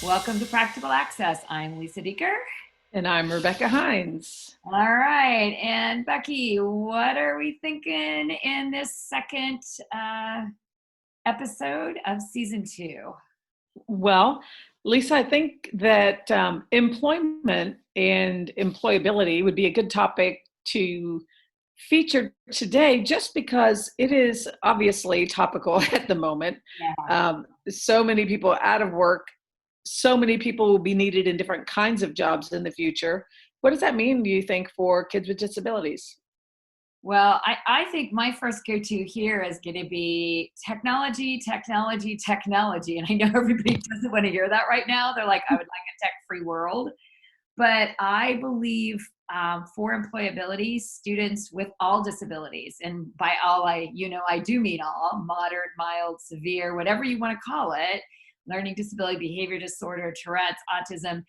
Welcome to Practical Access. I'm Lisa Deeker. And I'm Rebecca Hines. All right. And Becky, what are we thinking in this second episode of season 2? Well, Lisa, I think that employment and employability would be a good topic to feature today just because it is obviously topical at the moment. Yeah. So many people out of work, so many people will be needed in different kinds of jobs in the future. What does that mean, do you think, for kids with disabilities? Well, I think my first go-to here is going to be technology, technology, technology. And I know everybody doesn't want to hear that right now. They're like, I would like a tech-free world. But I believe for employability, students with all disabilities, and by all I do mean all, moderate, mild, severe, whatever you want to call it, learning disability, behavior disorder, Tourette's, autism,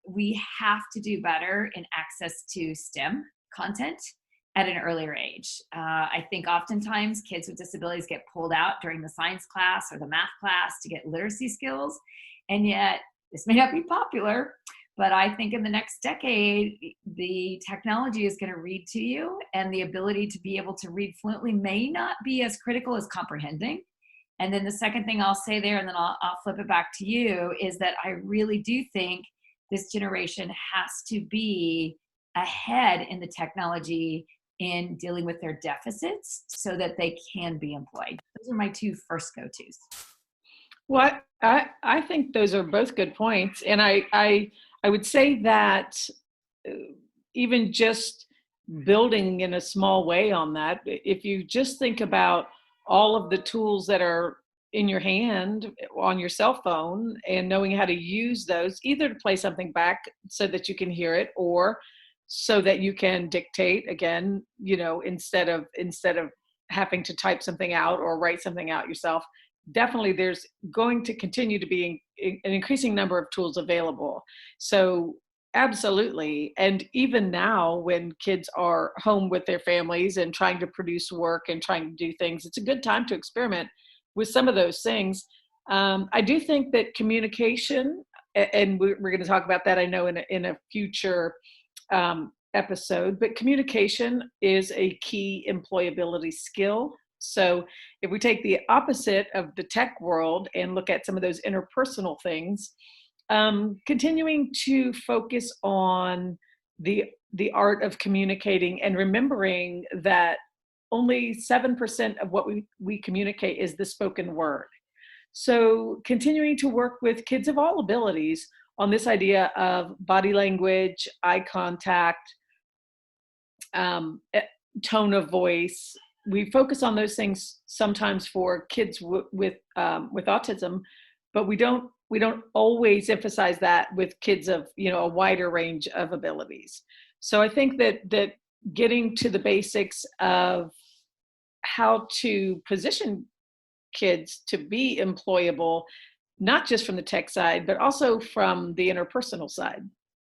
we have to do better in access to STEM content at an earlier age. I think oftentimes kids with disabilities get pulled out during the science class or the math class to get literacy skills, and yet this may not be popular, but I think in the next decade, the technology is going to read to you, and the ability to be able to read fluently may not be as critical as comprehending. And then the second thing I'll say there, and then I'll flip it back to you, is that I really do think this generation has to be ahead in the technology in dealing with their deficits so that they can be employed. Those are my two first go-tos. Well, I think those are both good points. And I would say that uh, even just building in a small way on that, if you just think about all of the tools that are in your hand on your cell phone and knowing how to use those, either to play something back so that you can hear it, or so that you can dictate again, instead of having to type something out or write something out yourself. Definitely there's going to continue to be an increasing number of tools available. So absolutely. And even now when kids are home with their families and trying to produce work and trying to do things, it's a good time to experiment with some of those things. I do think that communication, and we're going to talk about that, I know, in a future episode, but communication is a key employability skill. So if we take the opposite of the tech world and look at some of those interpersonal things, continuing to focus on the art of communicating and remembering that only 7% of what we communicate is the spoken word. So continuing to work with kids of all abilities on this idea of body language, eye contact, um, tone of voice. We focus on those things sometimes for kids with autism, but we don't always emphasize that with kids of a wider range of abilities. So I think that getting to the basics of how to position kids to be employable, not just from the tech side, but also from the interpersonal side.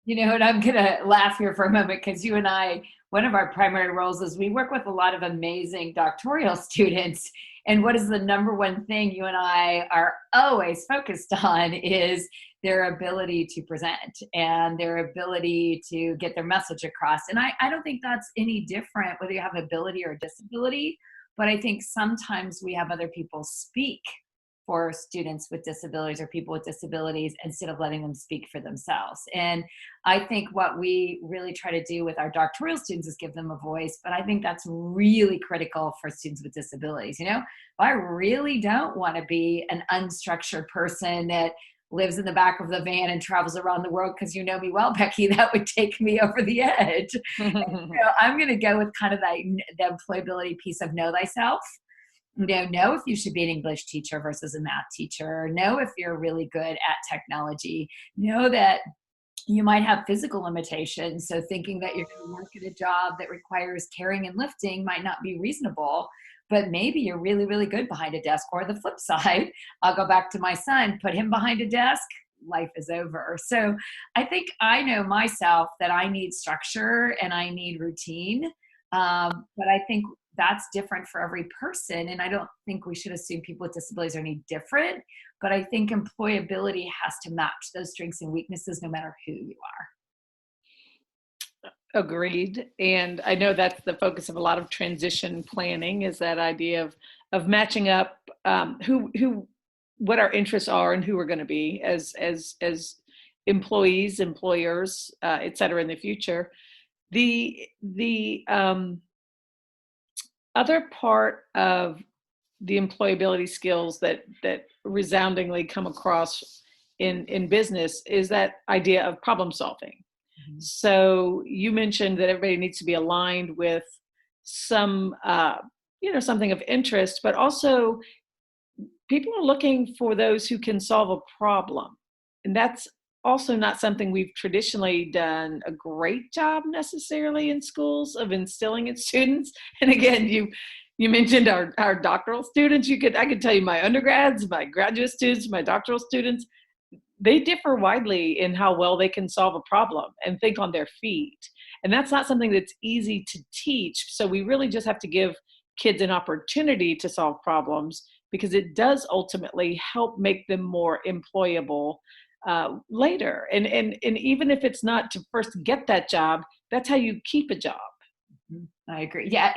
You know, and I'm going to laugh here for a moment because you and I, one of our primary roles is we work with a lot of amazing doctoral students. And what is the number one thing you and I are always focused on is their ability to present and their ability to get their message across. And I don't think that's any different whether you have ability or disability, but I think sometimes we have other people speak for students with disabilities or people with disabilities instead of letting them speak for themselves. And I think what we really try to do with our doctoral students is give them a voice, but I think that's really critical for students with disabilities. You know, if I really don't want to be an unstructured person that lives in the back of the van and travels around the world, because you know me well, Becky, that would take me over the edge. So I'm going to go with kind of the employability piece of know thyself. Know if you should be an English teacher versus a math teacher. Know if you're really good at technology. Know that you might have physical limitations. So thinking that you're going to work at a job that requires carrying and lifting might not be reasonable, but maybe you're really, really good behind a desk. Or the flip side, I'll go back to my son, put him behind a desk, life is over. So I think I know myself that I need structure and I need routine. But I think that's different for every person. And I don't think we should assume people with disabilities are any different, but I think employability has to match those strengths and weaknesses no matter who you are. Agreed. And I know that's the focus of a lot of transition planning, is that idea of matching up what our interests are and who we're going to be as employees, employers, et cetera, in the future. The other part of the employability skills that resoundingly come across in business is that idea of problem solving. Mm-hmm. So you mentioned that everybody needs to be aligned with some, something of interest, but also people are looking for those who can solve a problem. And that's also not something we've traditionally done a great job necessarily in schools of instilling in students. And again, you mentioned our doctoral students. I could tell you my undergrads, my graduate students, my doctoral students, they differ widely in how well they can solve a problem and think on their feet. And that's not something that's easy to teach. So we really just have to give kids an opportunity to solve problems, because it does ultimately help make them more employable later. And even if it's not to first get that job, that's how you keep a job. I agree. Yeah.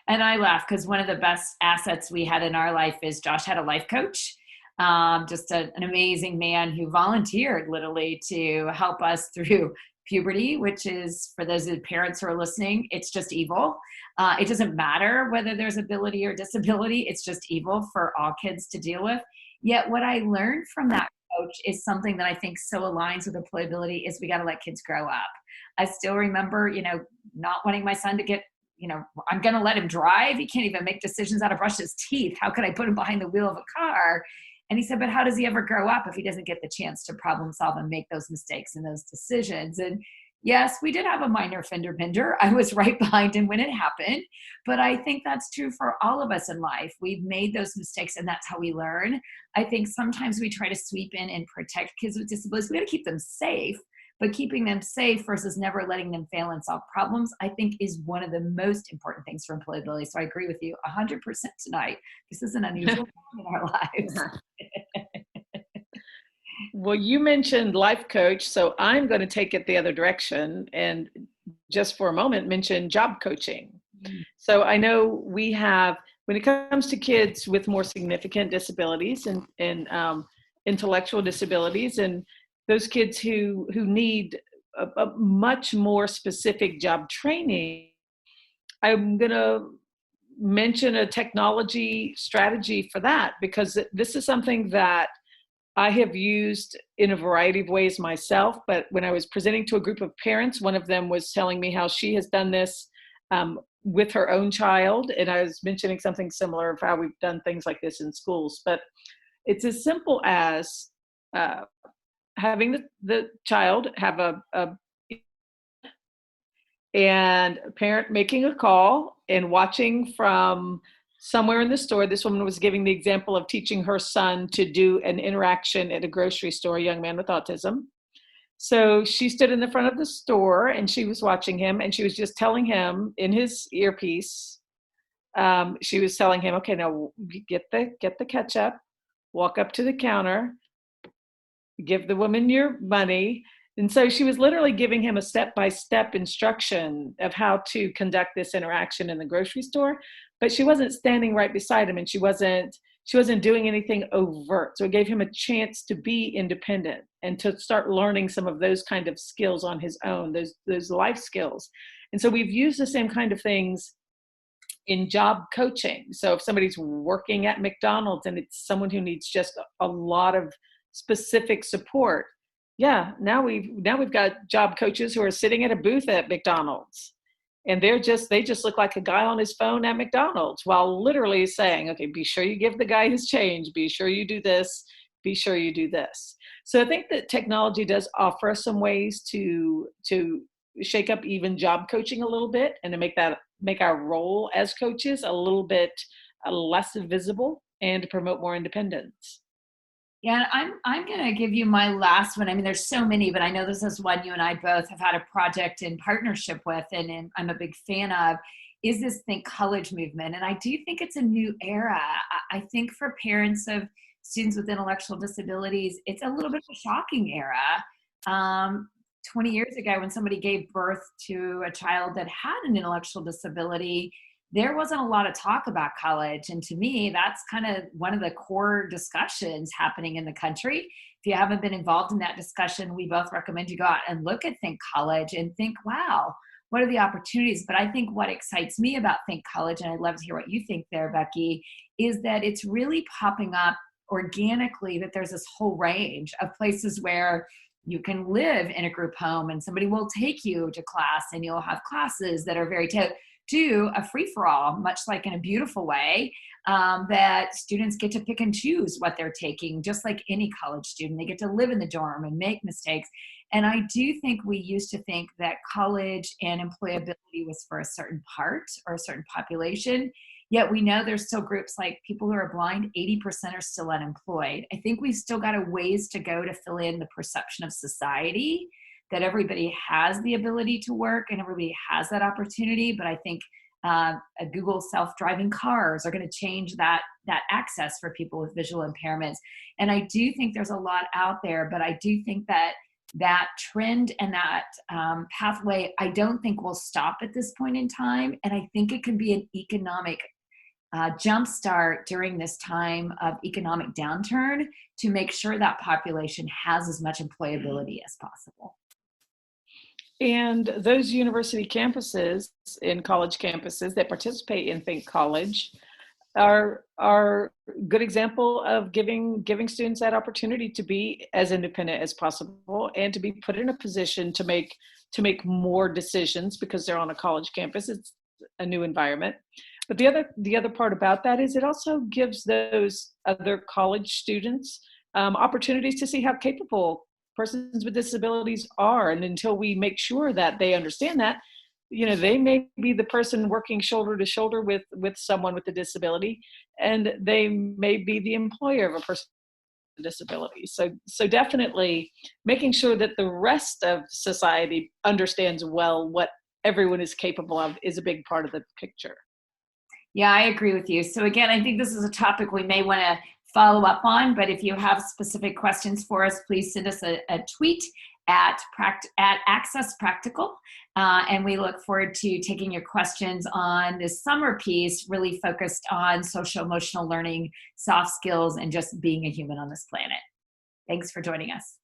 And I laugh because one of the best assets we had in our life is Josh had a life coach. Just an amazing man who volunteered literally to help us through puberty, which is, for those of the parents who are listening, it's just evil. It doesn't matter whether there's ability or disability. It's just evil for all kids to deal with. Yet what I learned from that coach is something that I think so aligns with employability is we got to let kids grow up. I still remember, not wanting my son to get, I'm going to let him drive. He can't even make decisions how to brush his teeth. How could I put him behind the wheel of a car? And he said, but how does he ever grow up if he doesn't get the chance to problem solve and make those mistakes and those decisions? And yes, we did have a minor fender bender. I was right behind him when it happened. But I think that's true for all of us in life. We've made those mistakes and that's how we learn. I think sometimes we try to sweep in and protect kids with disabilities. We got to keep them safe. But keeping them safe versus never letting them fail and solve problems, I think, is one of the most important things for employability. So I agree with you 100% tonight. This is an unusual time in our lives. Well, you mentioned life coach, so I'm going to take it the other direction and just for a moment mention job coaching. Mm-hmm. So I know we have, when it comes to kids with more significant disabilities and intellectual disabilities, and those kids who need a much more specific job training, I'm going to mention a technology strategy for that, because this is something that I have used in a variety of ways myself. But when I was presenting to a group of parents, one of them was telling me how she has done this with her own child. And I was mentioning something similar of how we've done things like this in schools. But it's as simple as having the child have and a parent making a call and watching from somewhere in the store. This woman was giving the example of teaching her son to do an interaction at a grocery store, a young man with autism. So she stood in the front of the store and she was watching him, and she was just telling him in his earpiece, she was telling him, okay, now get the ketchup, walk up to the counter, give the woman your money. And so she was literally giving him a step-by-step instruction of how to conduct this interaction in the grocery store, but she wasn't standing right beside him, and she wasn't doing anything overt. So it gave him a chance to be independent and to start learning some of those kind of skills on his own, those life skills. And so we've used the same kind of things in job coaching. So if somebody's working at McDonald's and it's someone who needs just a lot of specific support, now we've got job coaches who are sitting at a booth at McDonald's, and they just look like a guy on his phone at McDonald's while literally saying, okay, be sure you give the guy his change, be sure you do this, be sure you do this. So I think that technology does offer us some ways to shake up even job coaching a little bit, and to make our role as coaches a little bit less visible, and to promote more independence. Yeah, I'm going to give you my last one. I mean, there's so many, but I know this is one you and I both have had a project in partnership with, and I'm a big fan of. is this Think College movement. And I do think it's a new era. I think for parents of students with intellectual disabilities, it's a little bit of a shocking era. 20 years ago, when somebody gave birth to a child that had an intellectual disability, there wasn't a lot of talk about college. And to me, that's kind of one of the core discussions happening in the country. If you haven't been involved in that discussion, we both recommend you go out and look at Think College and think, wow, what are the opportunities? But I think what excites me about Think College, and I'd love to hear what you think there, Becky, is that it's really popping up organically, that there's this whole range of places where you can live in a group home and somebody will take you to class, and you'll have classes that are very to a free-for-all, much like in a beautiful way, that students get to pick and choose what they're taking, just like any college student. They get to live in the dorm and make mistakes. And I do think we used to think that college and employability was for a certain part or a certain population. Yet we know there's still groups like people who are blind, 80% are still unemployed. I think we've still got a ways to go to fill in the perception of society that everybody has the ability to work and everybody has that opportunity. But I think a Google self-driving cars are going to change that access for people with visual impairments. And I do think there's a lot out there, but I do think that trend and that pathway, I don't think will stop at this point in time. And I think it can be an economic jumpstart during this time of economic downturn to make sure that population has as much employability as possible. And those university campuses and college campuses that participate in Think College are a good example of giving students that opportunity to be as independent as possible and to be put in a position to make more decisions because they're on a college campus. It's a new environment. But the other part about that is it also gives those other college students opportunities to see how capable persons with disabilities are. And until we make sure that they understand that, they may be the person working shoulder to shoulder with someone with a disability, and they may be the employer of a person with a disability. So definitely making sure that the rest of society understands well what everyone is capable of is a big part of the picture. Yeah, I agree with you. So again, I think this is a topic we may want to follow up on, but if you have specific questions for us, please send us a tweet at Access Practical. And we look forward to taking your questions on this summer piece, really focused on social emotional learning, soft skills, and just being a human on this planet. Thanks for joining us.